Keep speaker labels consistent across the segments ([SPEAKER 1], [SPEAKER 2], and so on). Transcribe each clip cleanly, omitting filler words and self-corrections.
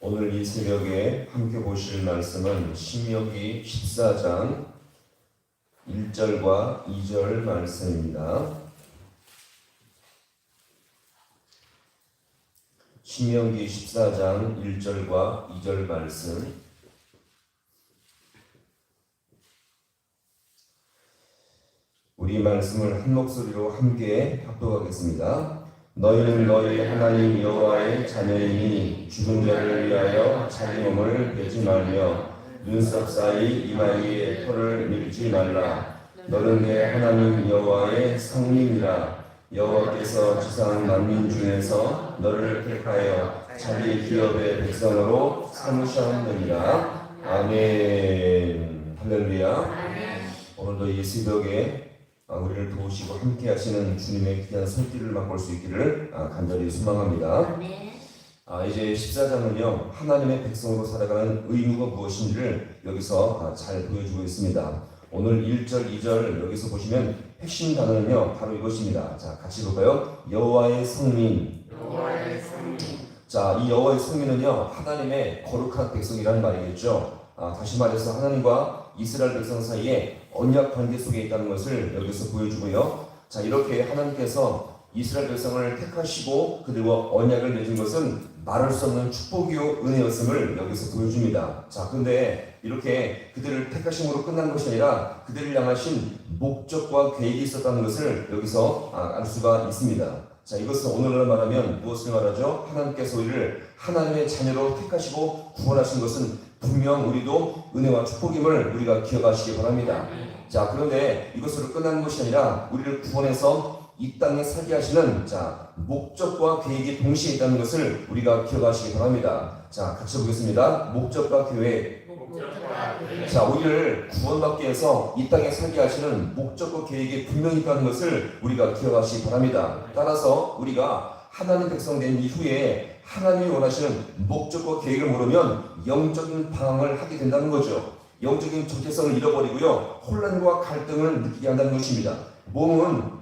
[SPEAKER 1] 오늘 이 새벽에 함께 보실 말씀은 신명기 14장 1절과 2절 말씀입니다. 신명기 14장 1절과 2절 말씀. 우리 말씀을 한 목소리로 함께 합독하겠습니다. 너희는 너희 하나님 여호와의 자녀이니 죽은 자를 위하여 자기 몸을 베지 말며 눈썹 사이 이마에 털을 밀지 말라. 너는 내 하나님 여호와의 성민이라. 여호와께서 지상 만민 중에서 너를 택하여 자기 기업의 백성으로 삼으셨느니라. 아멘. 할렐루야. 오늘도 이 새벽에 우리를 도우시고 함께 하시는 주님의 귀한 손길을 맛볼 수 있기를 간절히 소망합니다. 이제 14장은요, 하나님의 백성으로 살아가는 의무가 무엇인지를 여기서 잘 보여주고 있습니다. 오늘 1절, 2절 여기서 보시면 핵심 단어는요, 바로 이것입니다. 자, 같이 볼까요? 여호와의 성민.
[SPEAKER 2] 여호와의 성민.
[SPEAKER 1] 자, 이 여호와의 성민은요, 하나님의 거룩한 백성이라는 말이겠죠. 다시 말해서 하나님과 이스라엘 백성 사이에 언약 관계 속에 있다는 것을 여기서 보여주고요. 자, 이렇게 하나님께서 이스라엘 백성을 택하시고 그들과 언약을 맺은 것은 말할 수 없는 축복이요 은혜였음을 여기서 보여줍니다. 자, 근데 이렇게 그들을 택하심으로 끝난 것이 아니라 그들을 향하신 목적과 계획이 있었다는 것을 여기서 알 수가 있습니다. 자, 이것은 오늘날 말하면 무엇을 말하죠? 하나님께서 우리를 하나님의 자녀로 택하시고 구원하신 것은 분명 우리도 은혜와 축복임을 우리가 기억하시기 바랍니다. 자, 그런데 이것으로 끝나는 것이 아니라 우리를 구원해서 이 땅에 살게 하시는 목적과 계획이 동시에 있다는 것을 우리가 기억하시기 바랍니다. 자, 같이 보겠습니다. 목적과 계획. 자, 우리를 구원받기 위해서 이 땅에 살게 하시는 목적과 계획이 분명히 있다는 것을 우리가 기억하시기 바랍니다. 따라서 우리가 하나님 백성 된 이후에 하나님이 원하시는 목적과 계획을 모르면 영적인 방황을 하게 된다는 거죠. 영적인 정체성을 잃어버리고요, 혼란과 갈등을 느끼게 한다는 것입니다. 몸은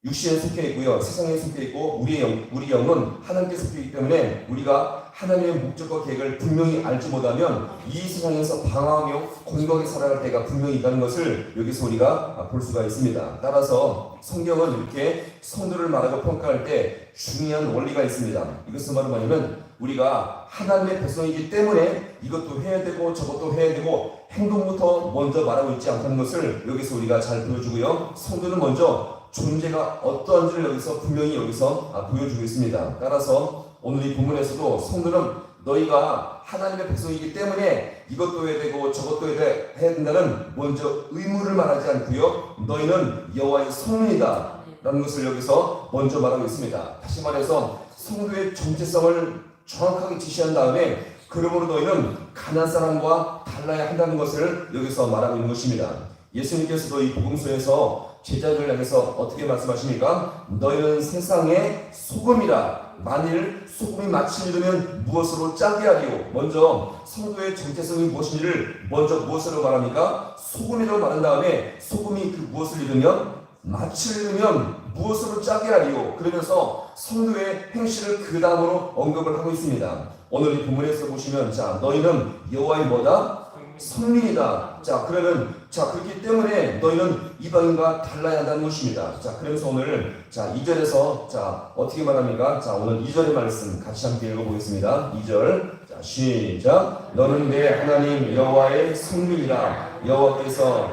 [SPEAKER 1] 육신에 속해 있고요, 세상에 속해 있고 우리 영은 하나님께 속해 있기 때문에 우리가 하나님의 목적과 계획을 분명히 알지 못하면 이 세상에서 방황하며 건강하게 살아갈 때가 분명히 있다는 것을 여기서 우리가 볼 수가 있습니다. 따라서 성경은 이렇게 성도를 말하고 평가할 때 중요한 원리가 있습니다. 이것은 바로 뭐냐면 우리가 하나님의 백성이기 때문에 이것도 해야 되고 저것도 해야 되고 행동부터 먼저 말하고 있지 않다는 것을 여기서 우리가 잘 보여주고요, 성도는 먼저 존재가 어떠한지를 여기서 분명히 보여주고 있습니다. 따라서 오늘 이 본문에서도 성도는 너희가 하나님의 백성이기 때문에 이것도 해야 되고 저것도 해야 된다는 먼저 의무를 말하지 않고요, 너희는 여호와의 성민이다 라는 것을 여기서 먼저 말하고 있습니다. 다시 말해서 성도의 정체성을 정확하게 지시한 다음에 그러므로 너희는 가난한 사람과 달라야 한다는 것을 여기서 말하고 있는 것입니다. 예수님께서도 이 복음서에서 제자들을 향해서 어떻게 말씀하십니까? 너희는 세상의 소금이라. 만일 소금이 맛을 잃으면 무엇으로 짜게 하리요? 먼저 성도의 정체성이 무엇인지를 먼저 무엇으로 말합니까? 소금이라고 말한 다음에 소금이 그 무엇을 잃으면 맛을 잃으면 무엇으로 짜게 하리요? 그러면서 성도의 행실을 그 다음으로 언급을 하고 있습니다. 오늘 이 본문에서 보시면 너희는 여호와의 뭐다? 성민이다. 그렇기 때문에 너희는 이방인과 달라야 한다는 것입니다. 그러면서 오늘 2절에서 어떻게 말합니까? 오늘 2절의 말씀 같이 함께 읽어보겠습니다. 2절 시작. 너는 내 하나님 여호와의 성민이라. 여호와께서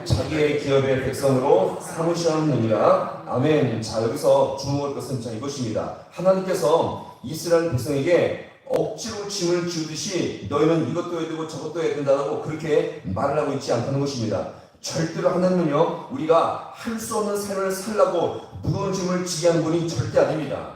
[SPEAKER 1] 자기의 기업의 백성으로 삼으셨느니라. 아멘. 여기서 주목할 것은 이것입니다. 하나님께서 이스라엘 백성에게 억지로 짐을 지우듯이 너희는 이것도 해야 되고 저것도 해야 된다고 그렇게 말을 하고 있지 않다는 것입니다. 절대로 하나님은요, 우리가 할 수 없는 삶을 살라고 무거운 짐을 지게 하는 분이 절대 아닙니다.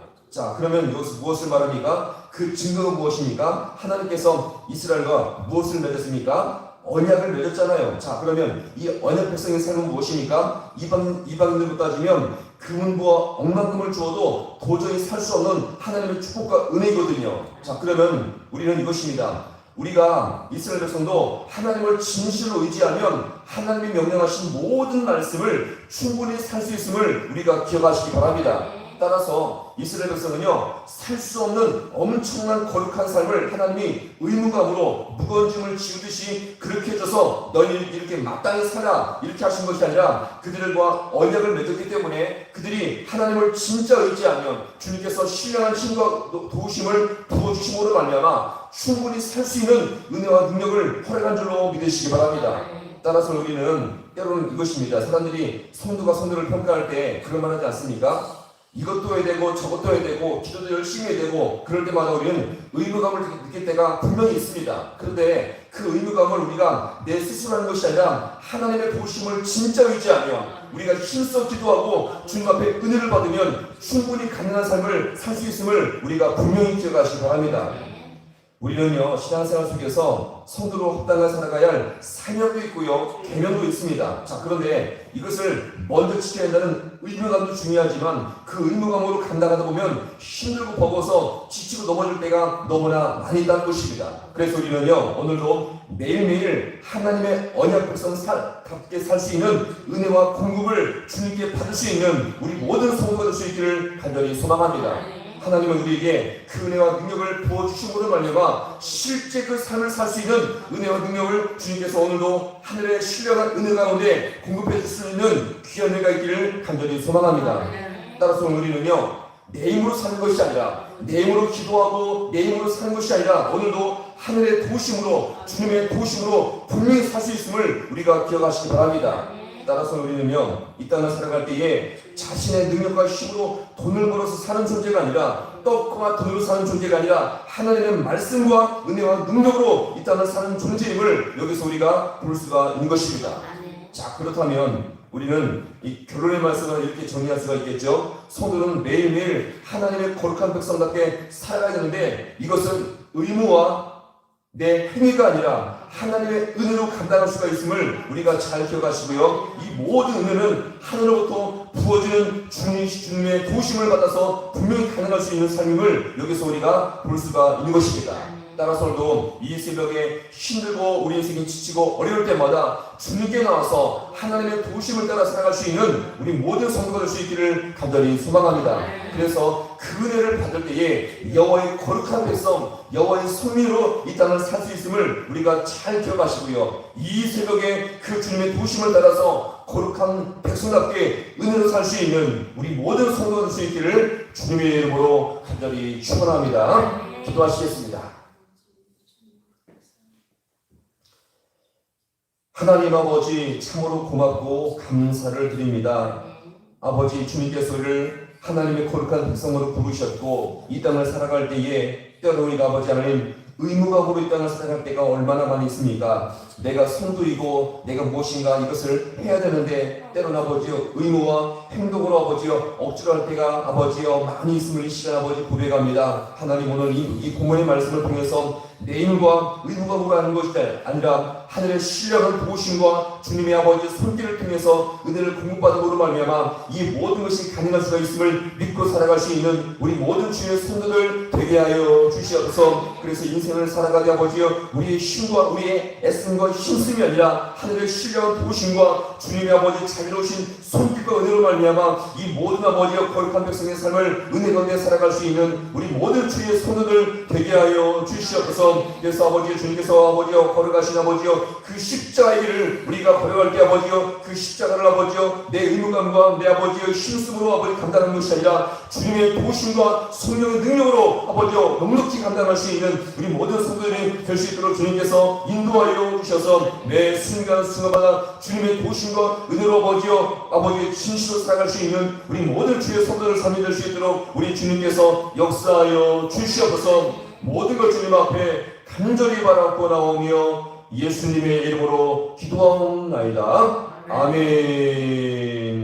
[SPEAKER 1] 그러면 여기서 무엇을 말합니까? 그 증거가 무엇입니까? 하나님께서 이스라엘과 무엇을 맺었습니까? 언약을 맺었잖아요. 그러면 이 언약 백성의 삶은 무엇입니까? 이방인들로 따지면 금은부와 억만금을 주어도 도저히 살 수 없는 하나님의 축복과 은혜이거든요. 그러면 우리는 이것입니다. 우리가 이스라엘 백성도 하나님을 진실로 의지하면 하나님이 명령하신 모든 말씀을 충분히 살 수 있음을 우리가 기억하시기 바랍니다. 따라서 이스라엘 백성은요, 살 수 없는 엄청난 거룩한 삶을 하나님이 의무감으로 무거운 짐을 지우듯이 그렇게 해줘서 너희는 이렇게 마땅히 살아 이렇게 하신 것이 아니라 그들과 언약을 맺었기 때문에 그들이 하나님을 진짜 의지하면 주님께서 신령한 힘과 도우심을 부어주심으로 말미암아 충분히 살 수 있는 은혜와 능력을 허락한 줄로 믿으시기 바랍니다. 따라서 우리는 때로는 이것입니다. 사람들이 성도가 성도를 평가할 때 그럴 만하지 않습니까? 이것도 해야 되고 저것도 해야 되고 기도도 열심히 해야 되고 그럴 때마다 우리는 의무감을 느낄 때가 분명히 있습니다. 그런데 그 의무감을 우리가 내 스스로 하는 것이 아니라 하나님의 도우심을 진짜 의지하며 우리가 힘써 기도하고 주님 앞에 은혜를 받으면 충분히 가능한 삶을 살 수 있음을 우리가 분명히 기억하시기 바랍니다. 우리는요, 신앙생활 속에서 성도로 합당하게 살아가야 할 사명도 있고요, 계명도 있습니다. 자, 그런데 이것을 먼저 지켜야 한다는 의무감도 중요하지만 그 의무감으로 감당하다 보면 힘들고 버거워서 지치고 넘어질 때가 너무나 많이 있다는 것입니다. 그래서 우리는요, 오늘도 매일매일 하나님의 언약 백성답게 살 수 있는 은혜와 공급을 주님께 받을 수 있는 우리 모든 성도가 될 수 있기를 간절히 소망합니다. 하나님은 우리에게 그 은혜와 능력을 부어주심으로 말미암아 실제 그 삶을 살 수 있는 은혜와 능력을 주님께서 오늘도 하늘의 신령한 은혜 가운데 공급해 줄 수 있는 귀한 은혜가 있기를 간절히 소망합니다. 따라서 우리는요, 내 힘으로 사는 것이 아니라 내 힘으로 기도하고 내 힘으로 사는 것이 아니라 오늘도 하늘의 도우심으로 주님의 도우심으로 분명히 살 수 있음을 우리가 기억하시기 바랍니다. 따라서 우리는요, 이 땅을 살아갈 때에 자신의 능력과 힘으로 돈을 벌어서 사는 존재가 아니라 떡과 돈으로 사는 존재가 아니라 하나님의 말씀과 은혜와 능력으로 이 땅을 사는 존재임을 여기서 우리가 볼 수가 있는 것입니다. 자, 그렇다면 우리는 이 결론의 말씀을 이렇게 정리할 수가 있겠죠. 성도는 매일매일 하나님의 거룩한 백성답게 살아가야 되는데 이것은 의무와 내 행위가 아니라 하나님의 은혜로 감당할 수가 있음을 우리가 잘 기억하시고요. 이 모든 은혜는 하늘로부터 부어지는 주님의 도우심을 받아서 분명히 가능할 수 있는 삶임을 여기서 우리가 볼 수가 있는 것입니다. 따라서 오늘도 이 새벽에 힘들고 우리 인생이 지치고 어려울 때마다 주님께 나와서 하나님의 도우심을 따라 살아갈 수 있는 우리 모든 성도가 될 수 있기를 간절히 소망합니다. 그래서 그 은혜를 받을 때에 여호와의 거룩한 백성, 여호와의 성민으로 이 땅을 살 수 있음을 우리가 잘 기억하시고요. 이 새벽에 그 주님의 도우심을 따라서 거룩한 백성답게 은혜로 살 수 있는 우리 모든 성도가 될 수 있기를 주님의 이름으로 간절히 축원합니다. 기도하시겠습니다. 하나님 아버지, 참으로 고맙고 감사를 드립니다. 아버지, 주님께서 우리를 하나님의 거룩한 백성으로 부르셨고 이 땅을 살아갈 때에 때로 우리가 아버지 하나님 의무감으로 이 땅을 살아갈 때가 얼마나 많이 있습니까? 내가 성도이고 내가 무엇인가 이것을 해야 되는데 때로는 아버지여 의무와 행동으로 아버지여 억지로 할 때가 아버지여 많이 있음을 이 시간 아버지 고백합니다. 하나님 오늘 이 공문의 말씀을 통해서 내 힘과 의무감으로 하는 것이 아니라 하늘의 신령한 도우심과 주님의 아버지 손길을 통해서 은혜를 공급받음으로 말미암아 이 모든 것이 가능할 수가 있음을 믿고 살아갈 수 있는 우리 모든 주의 성도들 되게 하여 주시옵소서. 그래서 인생을 살아가게 아버지여 우리의 힘과 우리의 애씀과 힘씀이 아니라 하늘의 신령한 도우심과 주님의 아버지 자비로우신 손길과 은혜로 말미암아 이 모든 아버지여 거룩한 백성의 삶을 은혜 가운데 살아갈 수 있는 우리 모든 주의 성도들 되게 하여 주시옵소서. 그래서 아버지 주님께서 아버지여 걸어가신 아버지여 그 십자가의 길을 우리가 걸어갈 때 아버지여 그 십자가를 아버지여 내 의무감과 내 아버지의 힘쓰므로 아버지 감당하는 것이 아니라 주님의 도우심과 성령의 능력으로 아버지여 넉넉히 감당할 수 있는 우리 모든 성도들이 될 수 있도록 주님께서 인도하여 주셔서 매 순간순간마다 주님의 도우심과 은혜로 아버지여 아버지의 진실로 살아갈 수 있는 우리 모든 주의 성도들 삶이 될 수 있도록 우리 주님께서 역사하여 주시옵소서. 모든 걸 주님 앞에 간절히 바라고 나오며 예수님의 이름으로 기도하옵나이다. 아멘.